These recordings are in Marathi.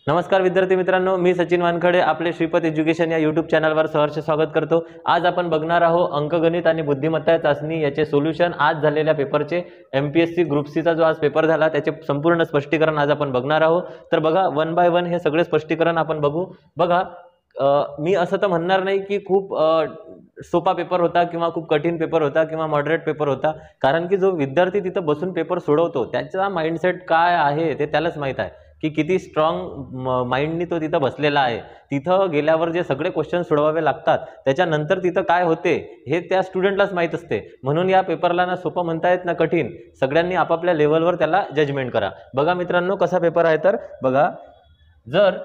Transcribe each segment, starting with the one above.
नमस्कार विद्यार्थी मित्रांनो, मी सचिन वानखडे आपले श्रीपत एज्युकेशन या यूट्यूब चॅनलवर सहर्ष स्वागत करतो। आज आपण बघणार आहोत अंकगणित आणि बुद्धिमत्ता चाचणी याचे सोल्युशन। आज झालेल्या पेपरचे MPSC ग्रुप सी चा जो आज पेपर झाला त्याचे संपूर्ण स्पष्टीकरण आज आपण बघणार आहोत। तर बघा, वन बाय वन हे सगळे स्पष्टीकरण आपण बघू। बघा, मी असं तर म्हणणार नाही की खूप सोपा पेपर होता किंवा खूप कठीण पेपर होता किंवा मॉडरेट पेपर होता, कारण की जो विद्यार्थी तिथं बसून पेपर सोडवतो त्याचा माइंडसेट काय आहे ते त्यालाच माहित आहे की किती स्ट्रॉंग माइंडनी तो तिथं बसलेला आहे। तिथं गेल्यावर जे सगळे क्वेश्चन सोडवावे लागतात त्याच्यानंतर तिथं काय होते हे त्या स्टुडंटलाच माहीत असते। म्हणून या पेपरला ना सोपं म्हणता येत ना कठीण, सगळ्यांनी आपापल्या लेवलवर त्याला जजमेंट करा। बघा मित्रांनो, कसा पेपर आहे तर बघा, जर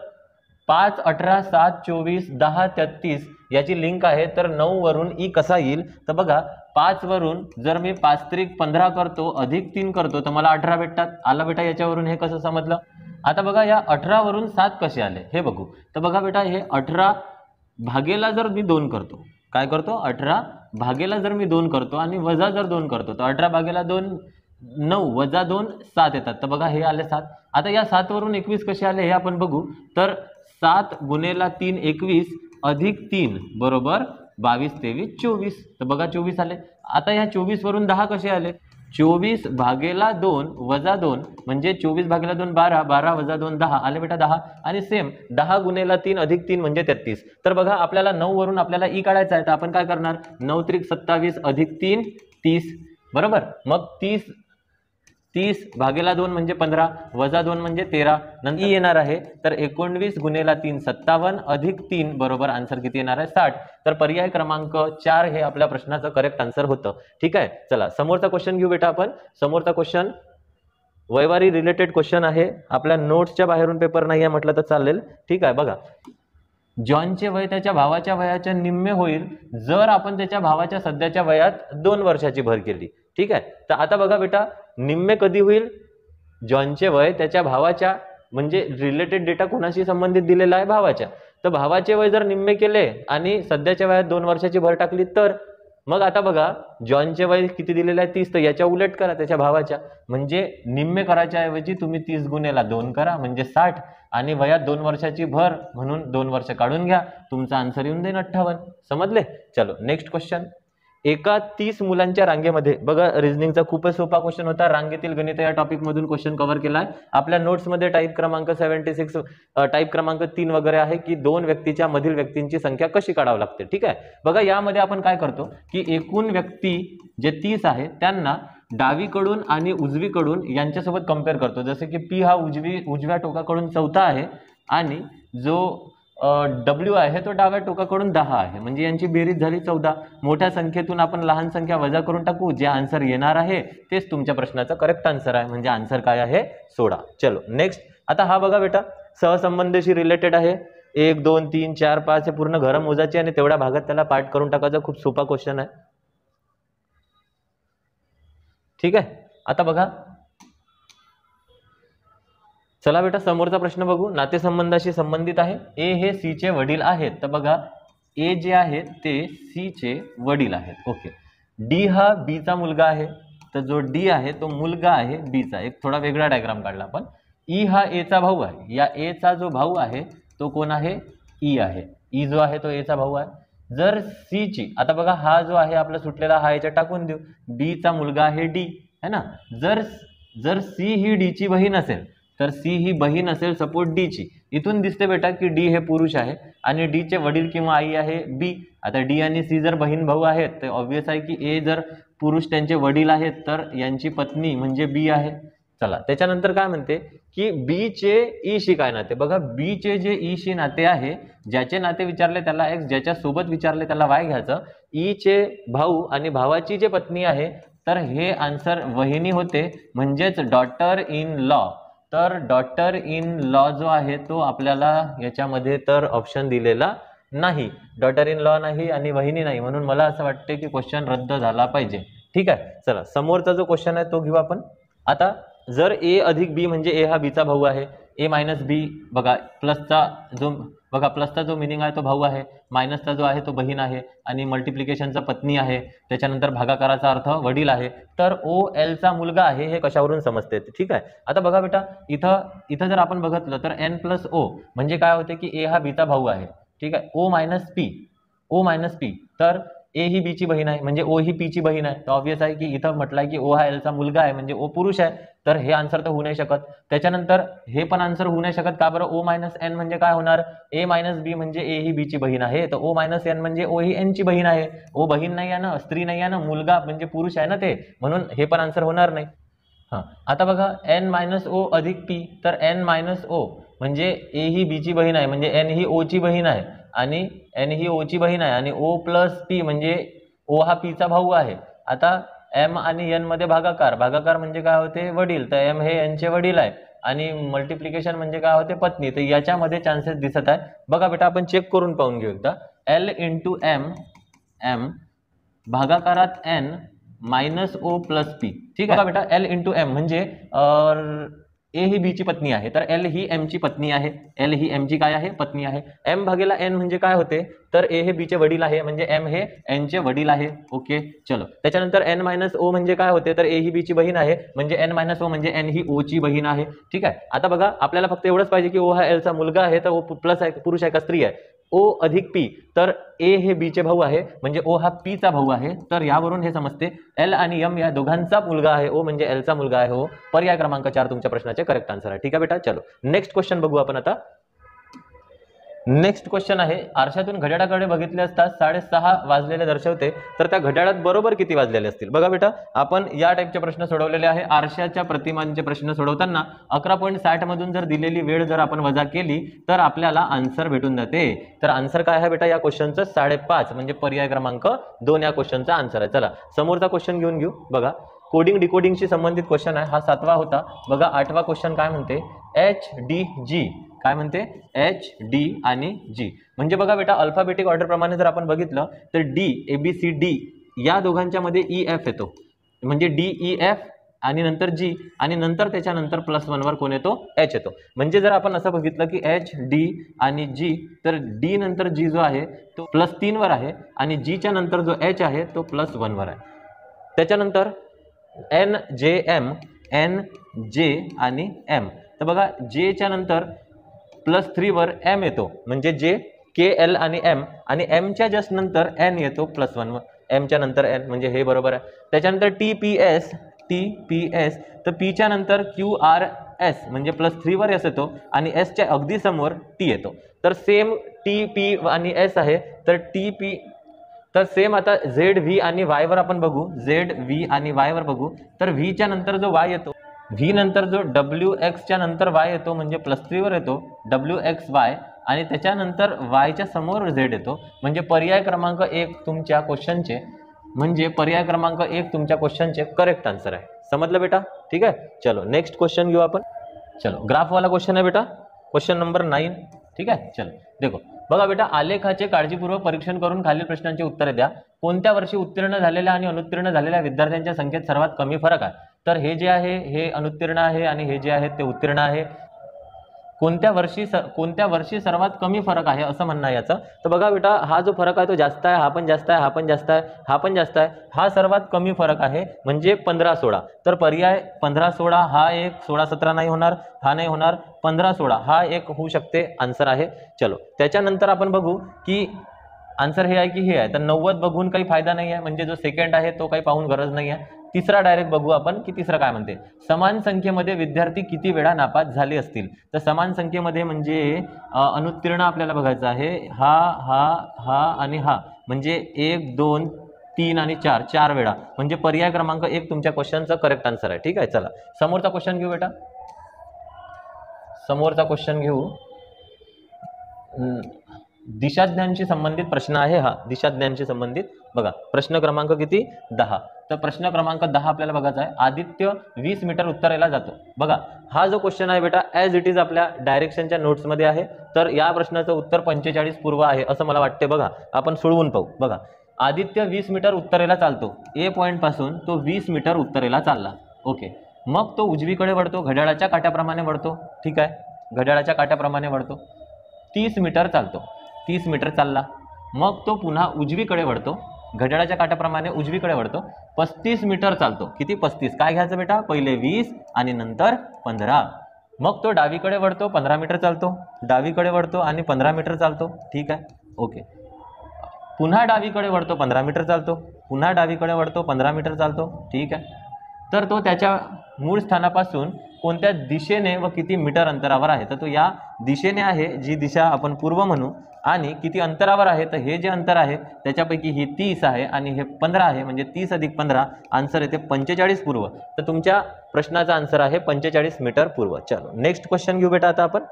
5, 18, 7, 24, 10, 33 याची लिंक आहे तर 9 वरून ई कसा येईल तर बघा, 5 वरून जर मी 5 त्रिक 15 करतो अधिक 3 करतो तर मला 18 भेटतात। आला बेटा याच्यावरून हे कसं समजलं। आता बघा, या 18 वरून 7 कसे आले हे बघू। तर बघा बेटा, हे 18 भागेला जर मी 2 करतो, काय करतो 18 भागेला जर मी 2 करतो आणि वजा जर 2 करतो तर 18 भागेला 2 9 वजा 2 7 येतात। तर बघा हे आले 7। आता या 7 वरून 21 कसे आले हे आपण बघू। तर 7 गुणेला 3 21 अधिक 3 बरोबर 22 23 24। तर बघा 24 आले। आता या 24 वरून 10 कसे आले, 24 भागेला 2 वजा 2 म्हणजे 24 भागेला 2 12, 12 वजा 2 10 आले बेटा 10। आणि सेम 10 गुणेला 3 अधिक 3 म्हणजे 33। तर बघा, आपल्याला 9 वरून आपल्याला ई काढायचा आहे तर आपण काय करणार, 9 त्रिक 27 अधिक 3 30 बरोबर। मग 30 भागेला 2 म्हणजे 15 वजा 2 म्हणजे 13, नंतर ई येणार आहे तर 19 गुणेला 3 57 अधिक 3 बरोबर आन्सर किती येणार आहे 60। तर पर्याय क्रमांक 4 हे आपल्या प्रश्नाचं करेक्ट आन्सर होतं। ठीक आहे, चला समोरचा क्वेश्चन घेऊ बेटा आपण। समोरचा क्वेश्चन वैवारी रिलेटेड क्वेश्चन आहे, आपल्या नोट्सच्या बाहेरून पेपर नाही आहे म्हटलं तर चालेल। ठीक आहे, बघा, जॉनचे वय त्याच्या भावाच्या वयाच्या निम्मे होईल जर आपण त्याच्या भावाच्या सध्याच्या वयात 2 वर्षाची भर केली। ठीक आहे, तर आता बघा बेटा, निम्मे कधी होईल, जॉनचे वय त्याच्या भावाच्या, म्हणजे रिलेटेड डेटा कोणाशी संबंधित दिलेला आहे, भावाच्या। तर भावाचे वय जर निम्मे केले आणि सध्याच्या वयात 2 वर्षाची भर टाकली तर मग आता बघा, जॉनचे वय किती दिलेलं आहे 30, तर याच्या उलट करा त्याच्या भावाच्या, म्हणजे निम्मे करायच्या ऐवजी तुम्ही 30 गुणेला 2 करा म्हणजे 60 आणि वयात 2 वर्षाची भर म्हणून 2 वर्ष काढून घ्या, तुमचा आन्सर येऊन देईल 58। समजले। चलो नेक्स्ट क्वेश्चन। एका 30 मुलांच्या रांगेमध्ये, बघा रिझनिंगचा खूपच सोपा क्वेश्चन होता, रांगेतील गणित या टॉपिक मधून क्वेश्चन कव्हर केला आहे। आपल्या नोट्स मध्ये टाइप क्रमांक 76 टाइप क्रमांक 3 वगैरे आहे की 2 व्यक्तीच्या मधील व्यक्तींची संख्या कशी काढावी लागते। ठीक आहे, बघा यामध्ये आपण काय करतो की एकूण व्यक्ती जे 30 आहे त्यांना डावीकडून आणि उजवीकडून यांच्यासोबत कंपेअर करतो। जसे की पी हा उजव्या टोकाकडून 4था आहे आणि जो W आहे तो डाव्या टोकाकडून 10 आहे, म्हणजे यांची बेरीज झाली 14। मोठ्या संख्येतून आपण लहान संख्या वजा करून टाकू, जे आन्सर येणार आहे तेच तुमच्या प्रश्नाचं करेक्ट आन्सर आहे, म्हणजे आन्सर काय आहे 16। चलो नेक्स्ट। आता हा बघा बेटा, सहसंबंधशी रिलेटेड आहे, 1 2 3 4 5 हे पूर्ण घरं मोजायचे आणि तेवढ्या भागात त्याला पार्ट करून टाकायचा। खूप सोपा क्वेश्चन आहे। ठीक आहे, आता बघा, चला बेटा समोरचा प्रश्न बघू। नातेसंबंधाशी संबंधित आहे, ए हे सी चे वडील आहेत। तर बघा, ए जे आहे ते सी चे वडील आहेत। ओके, डी हा बी चा मुलगा आहे, तर जो डी आहे तो मुलगा आहे बी चा। एक थोडा वेगळा डायग्राम काढला आपण। ई हा ए चा भाऊ आहे, या ए चा जो भाऊ आहे तो कोण आहे, ई आहे। ई जो आहे तो ए चा भाऊ आहे। जर सी ची, आता बघा हा जो आहे आपला सुटलेला हा याच्यात टाकून देऊ, बी चा मुलगा आहे डी है ना। जर सी ही डी ची बहीण असेल तर सी ही बहीण असेल सपोज डी ची। इथून दिसते बेटा की डी हे पुरुष आहे आणि डी चे वडील किंवा आई आहे बी। आता डी आणि सी जर बहीण भाऊ आहेत तर ऑब्वियस आहे की ए जर पुरुष त्यांचे वडील आहेत तर यांची पत्नी म्हणजे बी आहे। चला त्याच्यानंतर काय म्हणते की बी चे ई शी काय नाते। बघा, बी चे जे ई शी नाते आहे, ज्याचे नाते विचारले त्याला एक्स, ज्याच्या सोबत विचारले त्याला वाय घ्यायचं। ई चे भाऊ आणि भावाची जे पत्नी आहे तर हे आन्सर वहिनी होते, म्हणजेच डॉटर इन लॉ। तर डॉटर इन लॉ जो आहे तो आपल्याला याच्यामध्ये तर ऑप्शन दिलेला नाही, डॉटर इन लॉ नाही आणि वहिनी नाही, म्हणून मला असं वाटते की क्वेश्चन रद्द झाला पाहिजे। ठीक आहे, चला समोरचा जो क्वेश्चन आहे तो घेऊ आपण। आता जर ए अधिक बी, म्हणजे ए हा बीचा भाऊ आहे, ए मायनस बी बघा प्लसचा जो मिनिंग आहे तो भाऊ आहे, मायनसचा जो आहे तो बहीण आहे आणि मल्टिप्लिकेशनचा पत्नी आहे, त्याच्यानंतर भागाकाराचा अर्थ वडील आहे. तर ओ एलचा मुलगा आहे हे कशावरून समजते, ठीक आहे. आता बघा बेटा इथं जर आपण बघितलं तर एन प्लस ओ म्हणजे काय होते की ए हा बीचा भाऊ आहे, ठीक आहे. ओ मायनस पी तर ए ही बीची बहीण आहे म्हणजे ओ ही पीची बहीण आहे. तर ऑब्वियस आहे की इथं म्हटलंय की ओ हा एलचा मुलगा आहे म्हणजे ओ पुरुष आहे, तर हे आन्सर तर होऊ नाही शकत. त्याच्यानंतर हे पण आन्सर होऊ नाही शकत का बरं. ओ मायनस एन म्हणजे काय होणार, ए मायनस बी म्हणजे ए ही बीची बहीण आहे, तर ओ मायनस एन म्हणजे ओ ही एनची बहीण आहे. ओ बहीण नाही आहे ना, स्त्री नाही आहे ना, मुलगा म्हणजे पुरुष आहे ना ते, म्हणून हे पण आन्सर होणार नाही. हां आता बघा एन मायनस ओ अधिक पी, तर एन मायनस ओ म्हणजे ए ही बीची बहीण आहे म्हणजे एन ही ओची बहीण आहे आणि एन ही ओची बहीण आहे आणि ओ प्लस पी म्हणजे ओ हा पीचा भाऊ आहे. आता एम आणि एन मध्ये भागाकार म्हणजे काय होते वडील, तर एम हे यांचे वडील आहे आणि मल्टिप्लिकेशन म्हणजे काय होते पत्नी. तर याच्यामध्ये चान्सेस दिसत आहे. बघा बेटा आपण चेक करून पाहून घेऊ एकदा. एल इंटू एम भागाकारात N minus O plus P, ठीक आहे. बघा बेटा एल इंटू एम म्हणजे ए ही बीची पत्नी आहे तर एल ही एमची पत्नी आहे, एल ही एमची काय आहे पत्नी आहे. एम भागेला एन म्हणजे काय होते तर ए हे बीचे वडील आहे म्हणजे एम हे एनचे वडील आहे. ओके चलो त्याच्यानंतर एन मायनस ओ म्हणजे काय होते तर ए ही बीची बहीण आहे म्हणजे एन मायनस ओ म्हणजे एन ही ओची बहीण आहे, ठीक आहे. आता बघा आपल्याला फक्त एवढंच पाहिजे की ओ हा एलचा मुलगा आहे तर ओ प्लस आहे पुरुष आहे का स्त्री आहे. ओ अधिक पी तर ए हे बीचे भाऊ आहे म्हणजे ओ हा पीचा भाऊ आहे. तर यावरून हे समजते एल आणि एम या दोघांचा मुलगा आहे ओ म्हणजे एलचा मुलगा आहे हो. पर्याय क्रमांक 4 तुमच्या प्रश्नाचे करेक्ट आन्सर आहे, ठीक आहे बेटा. चलो नेक्स्ट क्वेश्चन बघू आपण आता. नेक्स्ट क्वेश्चन आहे आरशातून घड्याळाकडे बघितले असता 6:30 वाजलेले दर्शवते, तर त्या घड्याळात बरोबर किती वाजलेले असतील. बघा बेटा आपण या टाईपचे प्रश्न सोडवलेले आहे. आरशाच्या प्रतिमांचे प्रश्न सोडवताना 11.60 मधून जर दिलेली वेळ जर आपण वजा केली तर आपल्याला आन्सर भेटून जाते. तर आन्सर काय आहे बेटा या क्वेश्चनचं 5.5 म्हणजे पर्याय क्रमांक 2 या क्वेश्चनचा आन्सर आहे. चला समोरचा क्वेश्चन घेऊन घेऊ. बघा कोडिंग डिकोडिंगशी संबंधित क्वेश्चन आहे, हा 7वा होता. बघा 8वा क्वेश्चन काय म्हणते एच डी जी, काय म्हणते एच डी आणि जी म्हणजे बघा बेटा अल्फाबेटिक ऑर्डर प्रमाणे जर आपण बघितलं तर D A B C D या दोघांच्या मध्ये ई एफ येतो म्हणजे डी ई एफ आणि नंतर जी आणि नंतर त्याच्यानंतर +1 वर कोण येतो एच येतो. म्हणजे जर आपण असं बघितलं की एच डी आणि जी तर डी नंतर जी जो आहे तो +3 वर आहे आणि जी च्या नंतर जो एच आहे तो +1 वर आहे. त्याच्यानंतर एन जे एन जे आणि एम, तर बघा जे च्या नंतर +3 वर एम येतो म्हणजे जे के एल आणि एम आणि एम च्या जस्ट नंतर एन येतो +1 वर, एम च्या नंतर एन म्हणजे हे बरोबर आहे. त्याच्यानंतर टी पी एस तर पी च्या नंतर क्यू आर एस म्हणजे +3 वर एस येतो आणि एस च्या अगदी समोर टी येतो. तर सेम टी पी आणि एस आहे तर टी पी तर सेम आता झेड व्ही आणि वाय वर आपण बघू. झेड व्ही आणि वाय वर बघू तर व्ही च्या नंतर जो वाय येतो व्ही नंतर जो डब्ल्यू एक्स च्या नंतर वाय येतो म्हणजे +3 वर येतो डब्ल्यू एक्स वाय आणि त्याच्यानंतर वायच्या समोर झेड येतो म्हणजे पर्याय क्रमांक 1 तुमच्या क्वेश्चनचे करेक्ट आन्सर आहे. समजलं बेटा, ठीक आहे. चलो नेक्स्ट क्वेश्चन घेऊ आपण. चलो ग्राफ वाला क्वेश्चन आहे बेटा, क्वेश्चन नंबर 9, ठीक आहे. चलो देखो बघा बेटा आलेखाचे काळजीपूर्वक परीक्षण करून खालील प्रश्नांची उत्तरे द्या. कोणत्या वर्षी उत्तीर्ण झालेल्या आणि अनुत्तीर्ण झालेल्या विद्यार्थ्यांच्या संख्येत सर्वात कमी फरक आहे. तर हे जे आहे हे अनुत्तीर्ण आहे आणि हे जे आहे ते उत्तीर्ण आहे. कोणत्या वर्षी सर्वात कमी फरक आहे असं म्हणणं आहे याचं. तर बघा बेटा हा जो फरक आहे तो जास्त आहे, हा पण जास्त आहे, हा पण जास्त आहे, हा पण जास्त आहे, हा सर्वात कमी फरक आहे म्हणजे 15-16. तर पर्याय 15-16 हा एक, 16-17 नाही होणार, हा नाही होणार, 15-16 हा एक होऊ शकते आन्सर आहे. चलो त्याच्यानंतर आपण बघू की आन्सर हे आहे की हे आहे. तर 90 बघून काही फायदा नाही आहे म्हणजे जो सेकंड आहे तो काही पाहून गरज नाही आहे. तिसरा डायरेक्ट बघू आपण की तिसरा काय म्हणते. समान संख्येमध्ये विद्यार्थी किती वेळा नापास झाले असतील. तर समान संख्येमध्ये म्हणजे अनुत्तीर्ण आपल्याला बघायचं आहे. हा आणि हा म्हणजे 1 2 3 आणि 4 वेळा म्हणजे पर्याय क्रमांक 1 तुमच्या क्वेश्चनचा करेक्ट आन्सर आहे, ठीक आहे. चला समोरचा क्वेश्चन घेऊ बेटा. समोरचा क्वेश्चन घेऊ. दिशाज्ञानशी संबंधित प्रश्न आहे हा. दिशाज्ञानशी संबंधित बघा प्रश्न क्रमांक किती 10. तर प्रश्न क्रमांक 10 आपल्याला बघायचा आहे. आदित्य 20 मीटर उत्तरेला जातो. बघा हा जो क्वेश्चन आहे बेटा ॲज इट इज आपल्या डायरेक्शनच्या नोट्समध्ये आहे. तर या प्रश्नाचं उत्तर 45 पूर्व आहे असं मला वाटते. बघा आपण सोडवून पाहू. बघा आदित्य 20 मीटर उत्तरेला चालतो. ए पॉईंट पासून तो 20 मीटर उत्तरेला चालला. ओके मग तो उजवीकडे वळतो, घड्याळाच्या काट्याप्रमाणे वळतो, ठीक आहे. घड्याळाच्या काट्याप्रमाणे वळतो, 30 मीटर चालतो, 30 मीटर चालला, मग तो पुन्हा उजवीकडे वळतो, घड्याळाच्या काट्याप्रमाणे उजवीकडे वळतो, 35 मीटर चालतो. किती? 35. काय घ्यायचं बेटा? पहिले 20 आणि नंतर 15. मग तो डावीकडे वळतो, 15 मीटर चालतो, डावीकडे वळतो आणि 15 मीटर चालतो. ठीक आहे, ओके. पुन्हा डावीकडे वळतो, 15 मीटर चालतो, पुन्हा डावीकडे वळतो, 15 मीटर चालतो. ठीक आहे. तर तो त्याच्या मूळ स्थानापासून कोणत्या दिशेने व किती मीटर अंतरावर आहे? तर तो या दिशेने आहे, जी दिशा आपण पूर्व म्हणू, आणि किती अंतरावर आहे? तर हे जे अंतर आहे त्याच्यापैकी ही 30 आहे आणि हे 15 आहे, म्हणजे 30 अधिक 15 आन्सर येते 45 पूर्व. तर तुमच्या प्रश्नाचा आन्सर आहे 45 मीटर पूर्व. चलो नेक्स्ट क्वेश्चन घेऊ बेटा. आता आपण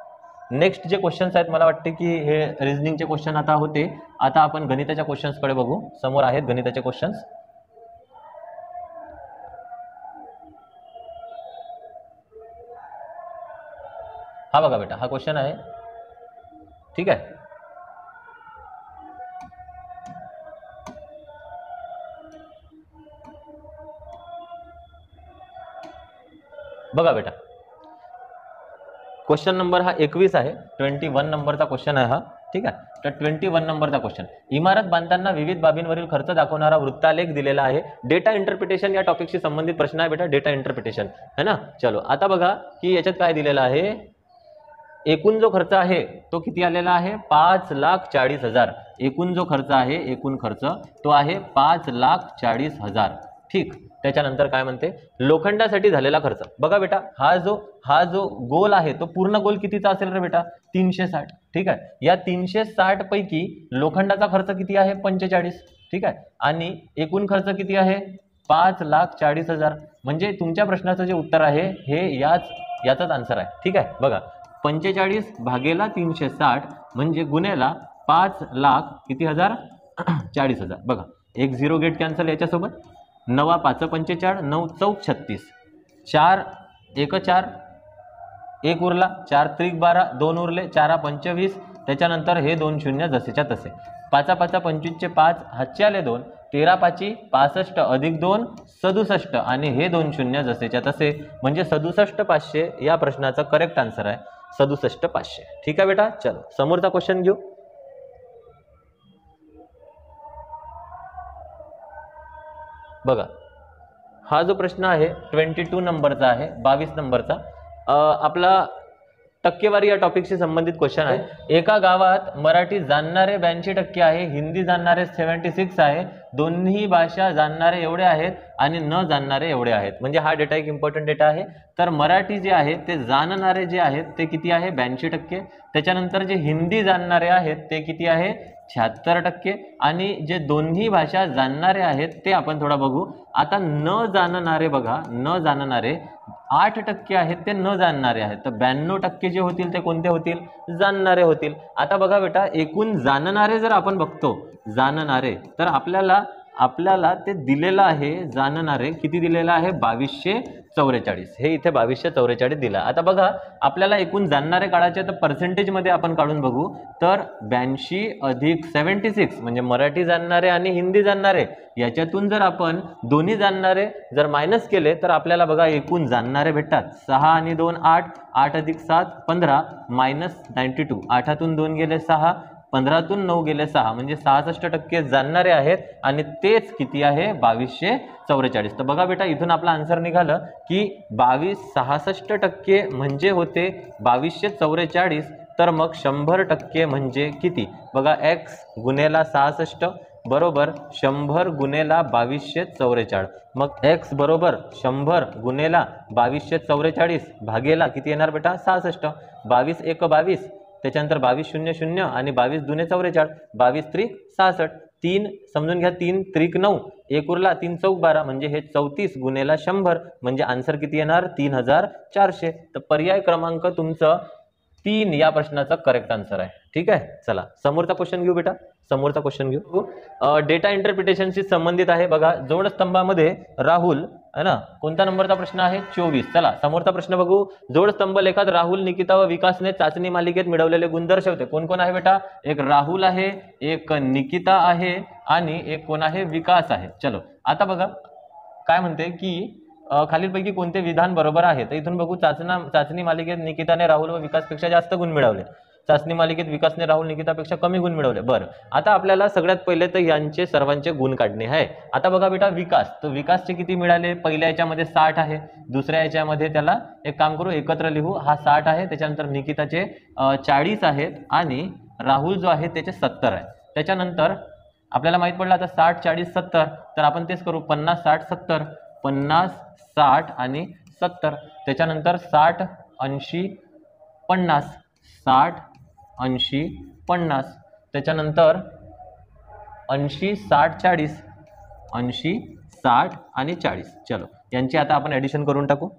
नेक्स्ट जे क्वेश्चन्स आहेत, मला वाटते की हे रिझनिंगचे क्वेश्चन आता होते. आता आपण गणिताच्या क्वेश्चन्सकडे बघू. समोर आहेत गणिताचे क्वेश्चन्स. हा बघा बेटा, हा क्वेश्चन आहे. ठीक आहे. बघा बेटा, क्वेश्चन नंबर हा 21 आहे. 21 नंबरचा क्वेश्चन आहे हा. ठीक आहे. तर 21 नंबरचा क्वेश्चन, इमारत बांधताना विविध बाबींवरील खर्च दाखवणारा वृत्तालेख दिलेला आहे. डेटा इंटरप्रिटेशन या टॉपिकशी संबंधित प्रश्न आहे बेटा, डेटा इंटरप्रिटेशन है ना. चलो आता बघा की याच्यात काय दिलेलं आहे. एकूण जो खर्च आहे तो किती आलेला आहे? 5,40,000. एकूण जो खर्च आहे, एकूण खर्च तो आहे 5,40,000. ठीक. त्याच्यानंतर काय म्हणते? लोखंडासाठी झालेला खर्च. बघा बेटा, हा जो गोल आहे तो पूर्ण गोल कितीचा असेल रे बेटा? 360. ठीक आहे. या 360 पैकी लोखंडाचा खर्च किती आहे? 45. ठीक आहे. आणि एकूण खर्च किती आहे? 5,40,000. म्हणजे तुमच्या प्रश्नाचं जे उत्तर आहे हे याचाच आन्सर आहे. ठीक आहे. बघा, 45 भागेला 360 म्हणजे गुन्हेला 5,00,000 किती हजार? 40,000. बघा, एक 0 गेट कॅन्सल याच्यासोबत. 9 5 45, 9 चौक 36, 4 1 4, 1 उरला, 4 त्रिक 12, 2 उरले, 4 25. त्याच्यानंतर हे 2 शून्य जसेच्या तसे. 5 5 25 5, हातचे आले 2, 13 5 65 अधिक 2 67 आणि हे 2 शून्य जसेच्या तसे, म्हणजे 67,500 या प्रश्नाचा करेक्ट आन्सर आहे. 67,500. ठीक आहे बेटा. चलो समोरचा क्वेश्चन घेऊ. बघा, हा जो प्रश्न आहे 22 नंबरचा आहे, 22 नंबरचा. आपला टक्केवारी या टॉपिकशी संबंधित क्वेश्चन आहे. एका गावात मराठी जाणणारे 82% आहे, हिंदी जाणणारे 76 आहे, दोन्ही भाषा जाणणारे एवढे आहेत आणि न जाणणारे एवढे आहेत. म्हणजे हा डेटा एक इम्पॉर्टंट डेटा आहे. तर मराठी जे आहे ते जाणणारे जे आहेत ते किती आहे? 82%. त्याच्यानंतर जे हिंदी जाणणारे आहेत ते किती आहे? 76%. आणि जे दोन्ही भाषा जाणणारे आहेत ते आपण थोडा बघू. आता न जाणणारे बघा, न जाणणारे 8% आहेत, ते न जाणणारे आहेत. तर 92% जे होतील ते कोणते होतील? जाणणारे होतील. आता बघा बेटा, एकूण जाणणारे जर आपण बघतो, जाणणारे, तर आपल्याला ते दिलेलं आहे. जाणणारे किती दिलेलं आहे? 2244. हे इथे 2244 दिला. आता बघा, आपल्याला एकूण जाणणारे काढायचे तर पर्सेंटेजमध्ये आपण काढून बघू. तर 82 अधिक 76 म्हणजे मराठी जाणणारे आणि हिंदी जाणणारे, याच्यातून जर आपण दोन्ही जाणणारे जर मायनस केले तर आपल्याला बघा एकूण जाणणारे भेटतात. 6 आणि 2 8, 8 अधिक 7 15, मायनस 92. 8तून 2 गेले 6, 15तून 9 गेले 6, म्हणजे 66% जाणणारे आहेत आणि तेच किती आहे? 2244. तर बघा बेटा, इथून आपला आन्सर निघालं की 66% म्हणजे होते 2244. तर मग 100% म्हणजे किती? बघा, x गुणेला 66 बरोबर 100 गुणेला 2244. मग x बरोबर 100 गुणेला 2244 भागेला किती येणार बेटा? 66. 22 1 22, त्याच्यानंतर 22 0 0 आणि 22 दुने 44, 22 त्रिक 66. 3 समजून घ्या, 3 त्रिक 9, 1 उरला, 3 चौक 12 म्हणजे हे 34 गुणेला 100 म्हणजे आन्सर किती येणार? 3400. तर पर्याय क्रमांक तुमचं 3 या प्रश्नाचा करेक्ट आन्सर आहे. ठीक आहे. चला समोरचा क्वेश्चन घेऊ बेटा. समोरचा क्वेश्चन घेऊ. डेटा इंटरप्रिटेशनशी संबंधित आहे. बघा, जोडस्तंभामध्ये राहुल है ना, कोणता नंबरचा प्रश्न आहे? 24. चला समोरचा प्रश्न बघू. जोडस्तंभ लेखात राहुल, निकिता व विकासने चाचणी मालिकेत मिळवलेले गुण दर्शवते. कोण कोण आहे बेटा? एक राहुल आहे, एक निकिता आहे आणि एक कोण आहे? विकास आहे. चलो आता बघा काय म्हणते की खालीलपैकी कोणते विधान बरोबर आहे? तर इथून बघू, चाचणी मालिकेत निकिताने राहुल व विकासपेक्षा जास्त गुण मिळवले, चाचणी मालिकेत विकासने राहुल निकितापेक्षा कमी गुण मिळवले. बरं, आता आपल्याला सगळ्यात पहिले तर यांचे सर्वांचे गुण काढणे आहे. आता बघा बेटा, विकास, तर विकासचे किती मिळाले? पहिल्या याच्यामध्ये 60 आहे, दुसऱ्या याच्यामध्ये त्याला एक काम करू, एकत्र लिहू, हा 60 आहे, त्याच्यानंतर निकिताचे 40 आहेत आणि राहुल जो आहे त्याचे 70 आहे. त्याच्यानंतर आपल्याला माहित पडलं आता 60 40 70, तर आपण तेच करू, 50 60 70, 50 60 आणि 70. त्याच्यानंतर 60 80 50, 60 80 50. त्याच्यानंतर 80 60 40, 80 60 आणि 40. चलो, यांची आता आपण ॲडिशन करून टाकू.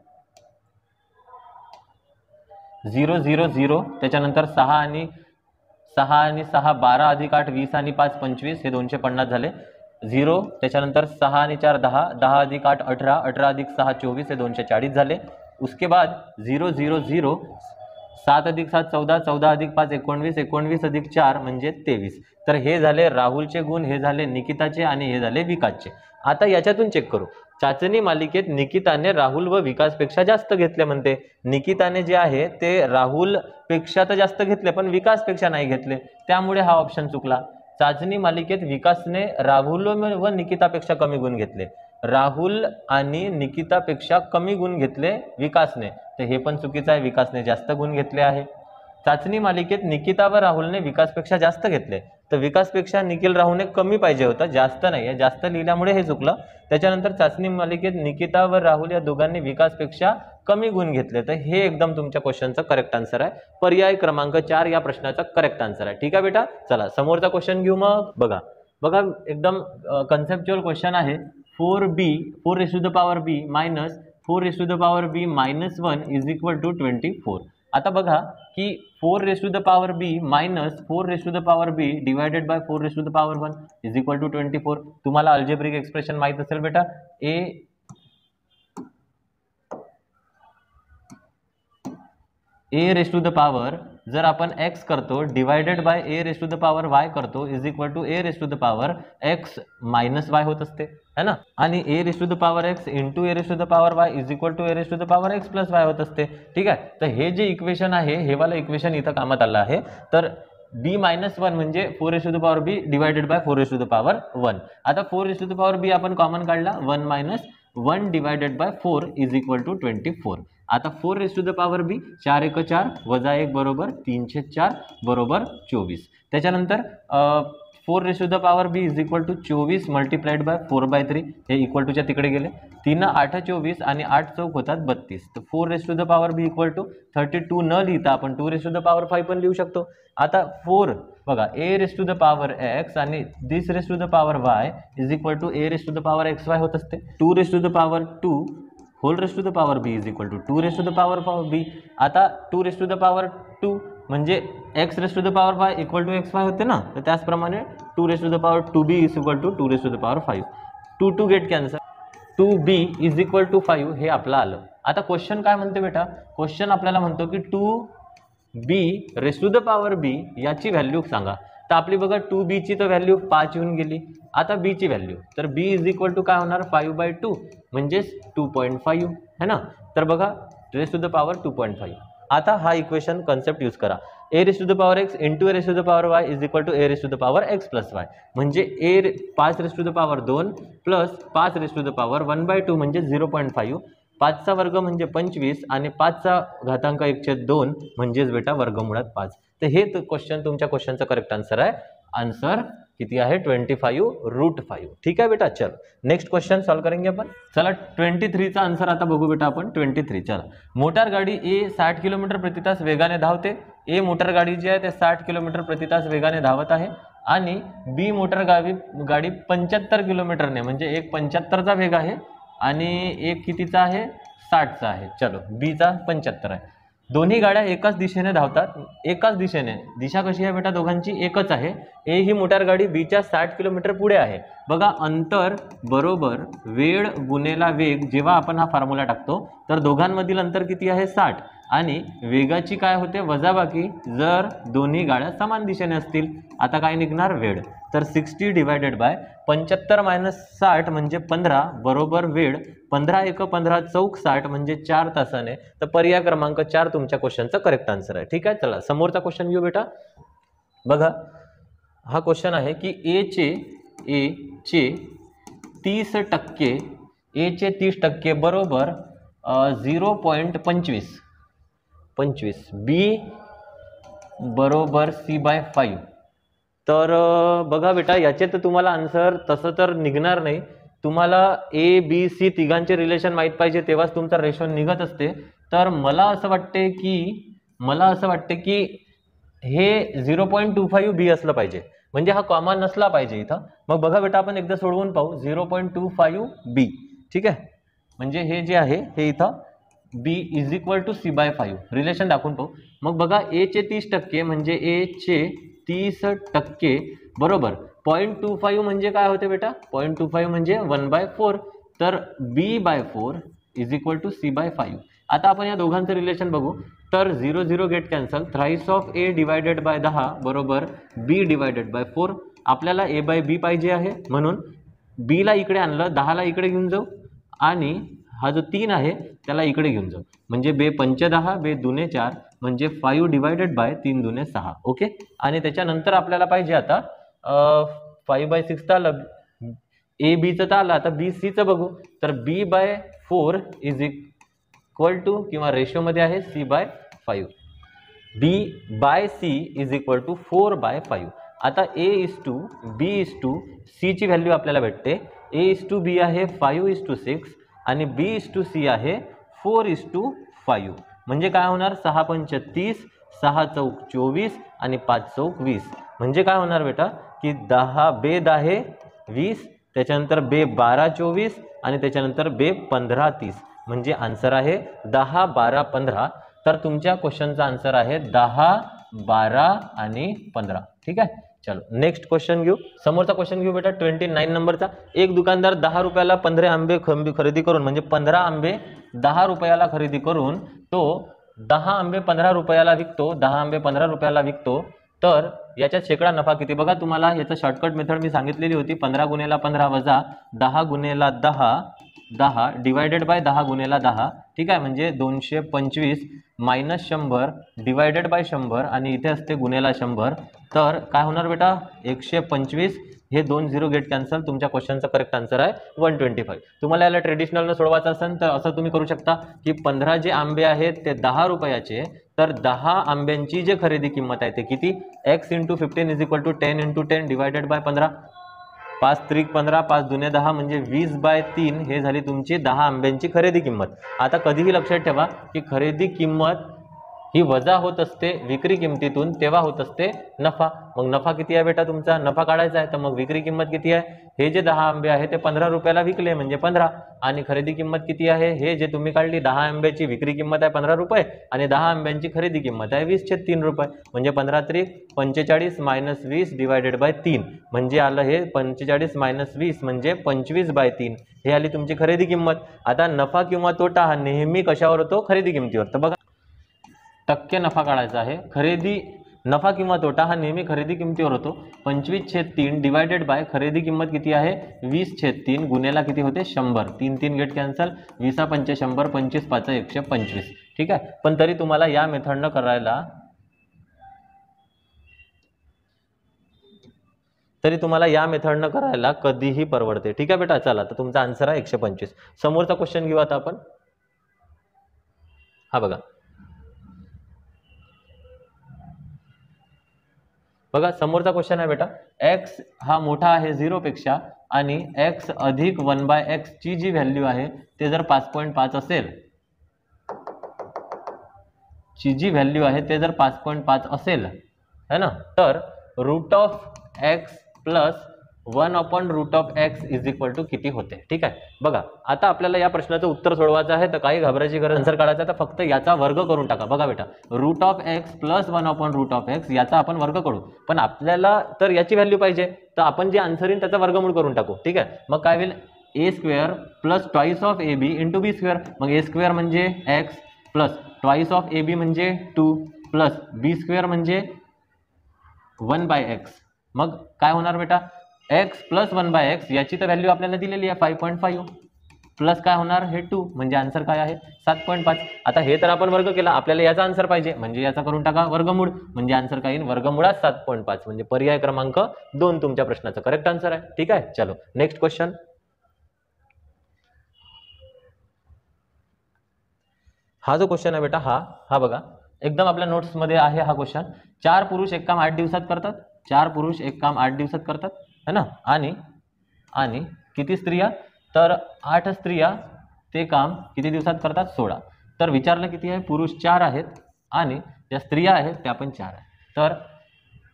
0 0 0, त्याच्यानंतर 6 आणि 6 12 अधिक 8 20 आणि 5 25, हे 250 झाले. 0, त्याच्यानंतर 6 आणि 4 10, 10 अधिक 8 18, 18 अधिक 6 24, हे 240 झाले. उसके बाद 0 0 0, 7 अधिक 7 14, 14 अधिक 5 19, 19 अधिक 4 म्हणजे 23. तर हे झाले राहुलचे गुण, हे झाले निकिताचे आणि हे झाले विकासचे. आता याच्यातून चेक करू, चाचणी मालिकेत निकिताने राहुल व विकासपेक्षा जास्त घेतले म्हणते. निकिताने जे आहे ते राहुल पेक्षा तर जास्त घेतले पण विकासपेक्षा नाही घेतले, त्यामुळे हा ऑप्शन चुकला. चाचणी मालिकेत विकासने राहुल व निकितापेक्षा कमी गुण घेतले, राहुल आणि निकितापेक्षा कमी गुण घेतले विकासने, तर हे पण चुकीचं आहे, विकासने जास्त गुण घेतले आहे. चाचणी मालिकेत निकिता व राहुलने विकासपेक्षा जास्त घेतले, तर विकासपेक्षा निखिल राहुलने कमी पाहिजे होतं, जास्त नाही, जास्त लिहिल्यामुळे हे चुकलं. त्याच्यानंतर चाचणी मालिकेत निकिता व राहुल या दोघांनी विकासपेक्षा कमी गुण घेतले, तर हे एकदम तुमच्या क्वेश्चनचं करेक्ट आन्सर आहे. पर्याय क्रमांक 4 या प्रश्नाचा करेक्ट आन्सर आहे. ठीक आहे बेटा, चला समोरचा क्वेश्चन घेऊ. मग बघा एकदम कन्सेप्च्युअल क्वेश्चन आहे. 4b minus 4b minus 1 is equal to 24. आता बघा की 4b minus 4b divided by 4(1) is equal to 24. तुम्हाला अल्जेब्रिक एक्सप्रेशन माहित असेल बेटा, a raised to the power जर आपण x करतो divided by a raised to the power y करतो is equal to a raised to the power x minus y होत असते, है ना. आणि a raised to the power x into a raised to the power y is equal to a raised to the power x plus y होत असते. ठीक आहे, तर हे जे इक्वेशन आहे, हे वाला इक्वेशन इथं कामात आलं आहे. तर b मायनस 1 म्हणजे 4 raised to the power b divided by 4 raised to the power 1. आता 4 raised to the power b आपण कॉमन काढला, 1 minus 1 divided by 4 is equal to 24. आता 4 raised to the power b 4 1 4 वजा 1 बरोबर 3/4 बरोबर 24. त्याच्यानंतर 4 raised to the power b is equal to 24 multiplied by 4/3, हे इक्वल टूच्या तिकडे गेले. 3 8 24 आणि 8 चौक होतात 32. तर 4 raised to the power b equal to 32 न लिहिता आपण 2 raised to the power 5 पण लिहू शकतो. आता 4 बघा a raised to the power x आणि this raised to the power y is equal to a raised to the power xy होत असते. 2 raised to the power 2 whole raised to the power b is equal to 2 raised to the power b. आता 2 रेस्ट टू द पॉवर 2 म्हणजे x raised to the power y equal to xy होते ना, तर त्याचप्रमाणे 2 raised to the power 2b is equal to 2 raised to the power 5. 2 get cancel, 2b is equal to 5 हे आपलं आलं. आता क्वेश्चन काय म्हणते बेटा, क्वेश्चन आपल्याला म्हणतो की 2b raised to the power b याची व्हॅल्यू सांगा. तर आपली बघा 2b ची तर व्हॅल्यू 5 येऊन गेली. आता b ची व्हॅल्यू, तर b इज इक्वल टू काय होणार 5/2 म्हणजेच 2.5 है ना. तर बघा रेस्ट टू द पॉवर 2.5. आता हा इक्वेशन कन्सेप्ट यूज करा, a raised to the power x into a raised to the power y is equal to a raised to the power x plus y. म्हणजे 5 raised to the power 2 plus 5 raised to the power 1/2 म्हणजे 0.5. 5चा वर्ग म्हणजे 25 आणि 5चा घातांक 1/2 म्हणजेच बेटा वर्गमुळात 5. तर हे क्वेश्चन तुमच्या क्वेश्चनचं करेक्ट आन्सर आहे. आन्सर किती आहे 25√5. ठीक आहे बेटा, चल नेक्स्ट क्वेश्चन सॉल्व करेंगे आपण. चला 23चा आन्सर आता बघू बेटा आपण. 23 चला, मोटार गाडी ए 60 किलोमीटर प्रति तास वेगाने धावते. ए मोटार गाडी जी आहे ते 60 किलोमीटर प्रति तास वेगाने धावत आहे आणि बी मोटार गाडी 75 किलोमीटरने, म्हणजे एक 75चा वेग आहे आणि एक कितीचा आहे 60चा आहे. चलो बीचा 75 आहे. दोन्ही गाड्या एकाच दिशेने धावतात, एकाच दिशेने. दिशा कशी आहे बेटा दोघांची एकच आहे. ए ही मोटार गाडी बीच्या 60 किलोमीटर पुढे आहे. बघा अंतर बरोबर वेळ गुणेला वेग, जेव्हा आपण हा फॉर्म्युला टाकतो तर दोघांमधील अंतर किती आहे 60. आणि वेगाची काय होते वजाबाकी जर दोन्ही गाड्या समान दिशेने असतील. आता काय निघणार वेळ. तर 60 डिवायडेड बाय 75 मायनस 60 म्हणजे 15 बरोबर वेळ 15 एक 15 चौक 60 म्हणजे 4 तासाने. तर पर्याय क्रमांक 4 तुमच्या क्वेश्चनचा करेक्ट आन्सर आहे. ठीक आहे, चला समोरचा क्वेश्चन घेऊ बेटा. बघा हा क्वेश्चन आहे की ए चे 30% ए चे 30% बरोबर 0.25 बी बरोबर C/5. तर बघा बेटा याचे तर तुम्हाला आन्सर तसं तर निघणार नाही. तुम्हाला ए बी सी तिघांचे रिलेशन माहीत पाहिजे तेव्हाच तुमचा रेशो निघत असते. तर मला असं वाटते की हे 0.25 बी असलं पाहिजे, म्हणजे हा कॉमा नसला पाहिजे इथं. मग बघा बेटा आपण एकदा सोडवून पाहू. 0.25 बी. ठीक आहे, म्हणजे हे जे आहे हे इथं B is equal to C/5 relation दाखवून पाहू. मग बघा ए चे 30% म्हणजे ए चे 30% बरोबर 0.25 म्हणजे काय होते बेटा. 0.25 म्हणजे 1/4. तर B/4 is equal to C/5. आता आपण या दोघांचं रिलेशन बघू. तर 0 0 get cancel. Thrice of A divided by 10 बरोबर बी डिवायडेड बाय 4. आपल्याला A/B पाहिजे आहे म्हणून B ला इकडे आणलं, 10 ला इकडे घेऊन जाऊ आणि हा जो 3 आहे त्याला इकडे घेऊन जाऊ. म्हणजे बे 5 10 बे दुने 4 म्हणजे 5 डिवायडेड बाय 3 दुने 6. ओके, आणि त्याच्यानंतर आपल्याला पाहिजे आता 5/6 तर आलं, ए बीचं तर आलं. आता बी सीचं बघू. तर B/4 इज इक्वल टू किंवा रेशोमध्ये आहे C/5. B/C is equal to 4/5. आता A:B:C ची व्हॅल्यू आपल्याला भेटते. A:B आहे 5:6 आणि B:C आहे 4:5. म्हणजे काय होणार 6 पंच 30, 6 चौक 24 आणि 5 चौक 20. म्हणजे काय होणार बेटा की 10 बे 10 20, त्याच्यानंतर बे 12 24 आणि त्याच्यानंतर बे 15 30. म्हणजे आन्सर आहे 10 12 15. तर तुमच्या क्वेश्चनचा आन्सर आहे 10 12 आणि 15. ठीक आहे, चलो नेक्स्ट क्वेश्चन घेऊ. समोरचा क्वेश्चन घेऊ बेटा 29 नंबरचा. एक दुकानदार 10 रुपयाला 15 आंबे खरेदी करून, म्हणजे 15 आंबे 10 रुपयाला खरेदी करून तो 10 आंबे 15 रुपयाला विकतो. 10 आंबे 15 रुपयाला विकतो. तर याच्यात शेकडा नफा किती. बघा तुम्हाला याचं शॉर्टकट मेथड मी सांगितलेली होती. 15 गुणेला 15 वजा 10 गुणेला 10 डिवायडेड बाय 10 गुणेला 10. ठीक आहे, म्हणजे 225 मायनस 100 डिवायडेड बाय 100 आणि इथे असते गुणेला 100. तर काय होणार बेटा 125. हे 2 0 गेट कॅन्सल. तुमच्या क्वेश्चनचा करेक्ट आन्सर आहे 125. तुम्हाला याला ट्रेडिशनलनं सोडवायचं असेल तर असं तुम्ही करू शकता की 15 जे आंबे आहेत ते 10 रुपयाचे. तर 10 आंब्यांची जे खरेदी किंमत आहे ते किती. x × 15 is equal to 10 × 10 divided by 15. 5 त्रिक 15 5 दुने 10 म्हणजे 20/3. हे झाली तुमची 10 आंब्यांची खरेदी किंमत. आता कधीही लक्षात ठेवा की खरेदी किंमत ही वजा होत असते विक्री किमतीतून, तेव्हा होत असते नफा. मग नफा किती आहे बेटा तुमचा, नफा काढायचा आहे. तर मग विक्री किंमत किती आहे. हे जे 10 आंबे आहे ते 15 रुपयाला विकले म्हणजे 15, आणि खरेदी किंमत किती आहे. हे जे तुम्ही काढली 10 आंब्याची विक्री किंमत आहे 15 रुपये आणि 10 आंब्यांची खरेदी किंमत आहे 20/3 रुपये. म्हणजे 15 त्रिक 45 मायनस 20 डिवायडेड बाय 3. म्हणजे आलं हे 45 मायनस 20 म्हणजे 25/3. हे आली तुमची खरेदी किंमत. आता नफा किंवा तोटा हा नेहमी कशावर होतो, खरेदी किंमतीवर. तर बघा टक्के नफा काढायचा आहे. खरेदी नफा किंवा तोटा हा नेहमी खरेदी किमतीवर होतो. 25/3 डिवायडेड बाय खरेदी किंमत किती आहे 20/3 गुणेला किती होते 100. 3 3 गेट कॅन्सल. 20 5 100 25 5 125. ठीक आहे, पण तरी तुम्हाला या मेथडनं करायला कधीही परवडते. ठीक आहे बेटा, चला तर तुमचा आन्सर आहे 125. समोरचा क्वेश्चन घेऊ आता आपण. हा बघा समोरचा क्वेश्चन आहे बेटा. x हा मोठा आहे 0 पेक्षा आणि x अधिक 1/x ची जी व्हॅल्यू आहे ते जर 5.5 असेल, ची जी व्हॅल्यू आहे ते जर 5.5 असेल है ना, तर root of x plus 1/√x is equal to किती होते. ठीक आहे, बघा आता आपल्याला या प्रश्नाचं उत्तर सोडवायचं आहे. तर काही घाबरायची गरज, आन्सर काढायचा तर फक्त याचा वर्ग करून टाका. बघा बेटा route of x plus 1/√x याचा आपण वर्ग करू, पण आपल्याला तर याची व्हॅल्यू पाहिजे. तर आपण जे आन्सर येईल त्याचा वर्गमूळ करून टाकू. ठीक आहे, मग काय होईल a² plus twice of ab into b². मग a² म्हणजे x plus twice of A B म्हणजे 2 प्लस बी स्क्वेअर म्हणजे 1/x. मग काय होणार बेटा, x प्लस 1/x याची तर व्हॅल्यू आपल्याला दिलेली आहे 5.5 प्लस काय होणार हे 2 म्हणजे आन्सर काय आहे 7.5. आता हे तर आपण वर्ग केला, आपल्याला याचा आन्सर पाहिजे म्हणजे याचा करून टाका वर्गमूळ, म्हणजे आन्सर काय येईल वर्गमुळात 7.5 म्हणजे पर्याय क्रमांक 2 तुमच्या प्रश्नाचा करेक्ट आन्सर आहे. ठीक आहे, चलो नेक्स्ट क्वेश्चन. हा जो क्वेश्चन आहे बेटा हा बघा एकदम आपल्या नोट्स मध्ये आहे हा क्वेश्चन. 4 पुरुष एक काम 8 दिवसात करतात. 4 पुरुष एक काम 8 दिवसात करतात है ना, आणि किती स्त्रिया, तर 8 स्त्रिया ते काम किती दिवसात करतात 16. तर विचारलं किती आहे, पुरुष 4 आहेत आणि ज्या स्त्रिया आहेत त्या पण 4 आहेत. तर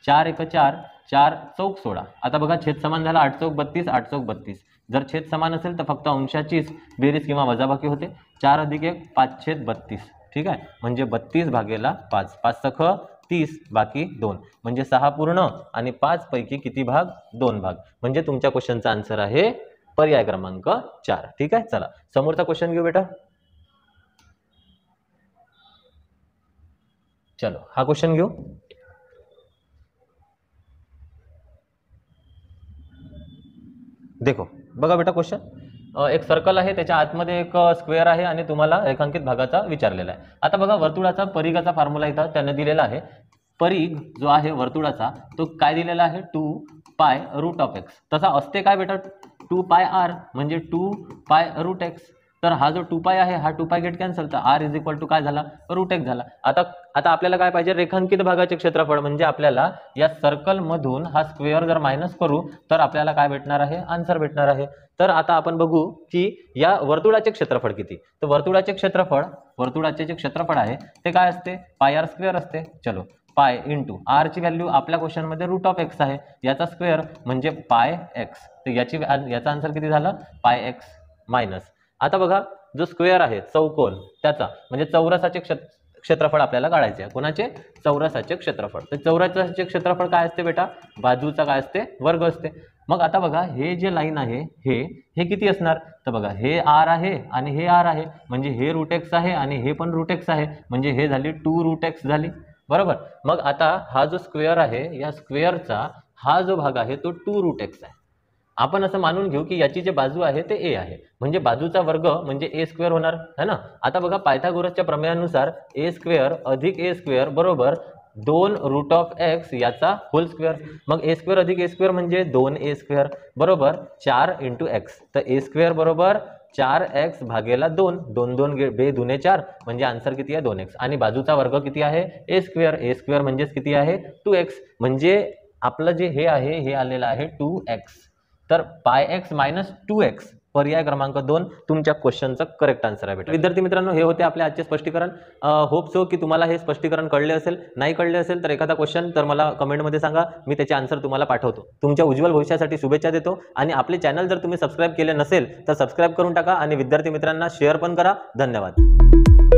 4 × 4 4 चौक 16. आता बघा छेद समान झाला 8 चौक 32 8 चौक 32. जर छेद समान असेल तर फक्त अंशाचीच बेरीज किंवा वजाबाकी होते. 4 + 1 5/32. ठीक आहे, म्हणजे 32/5 5 सख 30 बाकी 2 म्हणजे 6 पूर्ण आणि 5 पैकी किती भाग 2 भाग म्हणजे तुमच्या क्वेश्चनचा आन्सर आहे पर्याय क्रमांक 4. ठीक आहे, चला समोरचा क्वेश्चन घेऊ बेटा. चलो हा क्वेश्चन घेऊ. देखो बघा बेटा क्वेश्चन, एक सर्कल आहे त्याच्या आतमध्ये एक स्क्वेअर आहे आणि तुम्हाला रेखांकित भागाचा विचारलेला आहे. आता बघा वर्तुळाचा परिघाचा फॉर्म्युला इथं त्याने दिलेला आहे. परिघ जो आहे वर्तुळाचा तो काय दिलेला आहे 2π√x. तसा असते काय बेटा 2πr म्हणजे 2π√x. तर हा जो 2π आहे हा 2π गेट कॅन्सल, तर r = काय झाला √x झाला. आता आपल्याला काय पाहिजे रेखांकित भागाचे क्षेत्रफळ, म्हणजे आपल्याला या सर्कल मधून हा स्क्वेअर जर मायनस करू तर आपल्याला काय भेटणार आहे आन्सर भेटणार आहे. तर आता आपण बघू की या वर्तुळाचे क्षेत्रफळ किती. तर वर्तुळाचे जे क्षेत्रफळ आहे ते काय असते πr² असते. चलो पाय इंटू r ची व्हॅल्यू आपल्या क्वेश्चन मध्ये √x आहे, याचा स्क्वेअर म्हणजे πx. तर याचा आन्सर किती झालं πx मायनस. आता बघा जो स्क्वेअर आहे चौकोन त्याचा म्हणजे चौरसाचे क्षेत्रफळ आपल्याला काढायचे आहे. कोणाचे चौरसाचे क्षेत्रफळ. तर चौरसाचे क्षेत्रफळ काय असते बेटा बाजूचा काय असते वर्ग असते. मग आता बघा हे जे लाईन आहे हे किती असणार, तर बघा हे r आहे आणि हे r आहे म्हणजे हे √x आहे आणि हे पण √x आहे म्हणजे हे झाली 2√x झाली बरोबर. मग आता हा जो स्क्वेअर आहे या स्क्वेअरचा हा जो भाग आहे तो 2√x आहे. आपण असं मानून घेऊ की याची जे बाजू आहे ते a आहे म्हणजे बाजूचा वर्ग म्हणजे a² होणार है ना. आता बघा पायथागोरसच्या प्रमेयानुसार a² अधिक a² बरोबर 2√x याचा होल स्क्वेअर. मग a² अधिक a² म्हणजे 2a² बरोबर 4 × x. तर a² बरोबर 4x भागेला 2 2 2 बे दुने 4 म्हणजे आन्सर किती आहे 2x. आणि बाजूचा वर्ग किती आहे a² म्हणजेच किती आहे 2x. म्हणजे आपलं जे हे आहे हे आलेलं आहे 2x. तर πx - 2x पर्याय क्रमांक 2 तुमच्या क्वेश्चनचा करेक्ट आन्सर आहे बेटा. विद्यार्थी मित्रांनो हे होते आपले आजचे स्पष्टीकरण. होप सो की तुम्हाला हे स्पष्टीकरण कळले असेल. नाही कळले असेल तर एखादा क्वेश्चन तर मला कमेंटमध्ये सांगा, मी त्याचे आन्सर तुम्हाला पाठवतो. तुमच्या उज्ज्वल भविष्यासाठी शुभेच्छा देतो. आणि आपले चॅनल जर तुम्ही सबस्क्राईब केले नसेल तर सबस्क्राईब करून टाका आणि विद्यार्थी मित्रांना शेअर पण करा. धन्यवाद.